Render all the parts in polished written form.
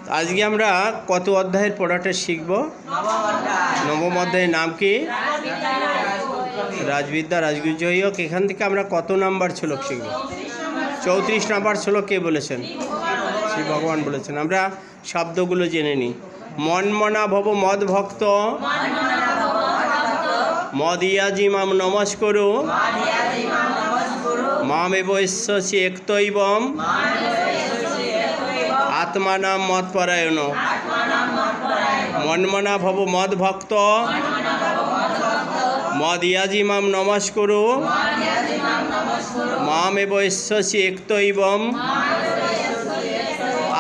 আজকে আমরা কত অধ্যায়ের পড়াটা শিখব? নবম অধ্যায়ের নাম কি? রাজবিদ্যা রাজগুহ্য হোক। এখান থেকে আমরা কত নাম্বার শ্লোক শিখব? 34 নাম্বার শ্লোক কে বলেছেন? শ্রী ভগবান বলেছেন। আমরা শব্দগুলো জেনে নিই। মনমনা ভব মদ ভক্ত মদিয়াজি মাম নমস্কুরু মামেব ঈশ্বসি একতৈবম আত্মানাম মৎপরায়ণ। মনমনা ভব মদ ভক্ত মদিয়াজি মাম নমস্কুরু মামেব ঈশ্বসি একতৈবম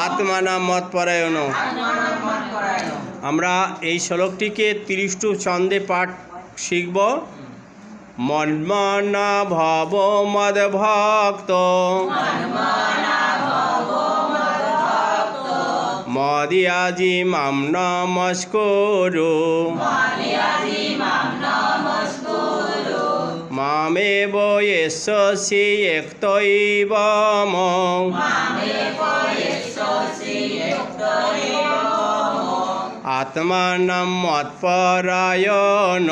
আত্মানাম মৎপরায়ণ। আমরা এই শ্লোকটিকে 30 ছন্দে পাঠ শিখব। মনমনা ভব মদ ভক্ত মদিয়াজি মাম নমস্কুরু মামেব ঈশ্বসি একতৈবম আত্মানাম মৎপরায়ণ।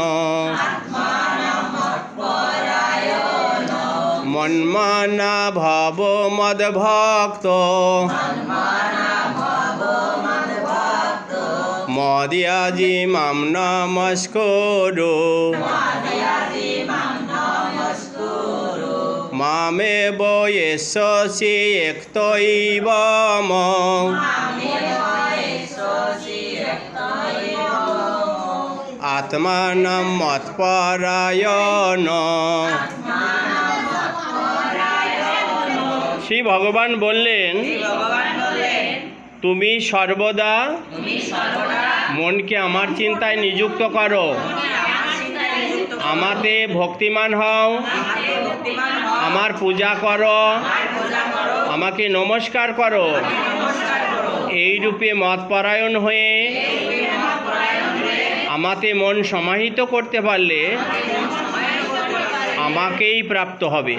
মনমনা ভব মদ ভক্ত মদিয়াজি মাম নমস্কুরু মামেব ঈশ্বসি একতৈবম আত্মানাম মৎপরায়ণ। শ্রী ভগবান বললেন, তুমি সর্বদা মনকে আমার চিন্তায় নিযুক্ত করো, আমাতে ভক্তিমান হও, আমার পূজা করো, আমাকে নমস্কার করো। এই রূপে মতপরায়ণ হয়ে আমাতে মন সমাহিত করতে পারলে আমাকেই প্রাপ্ত হবে।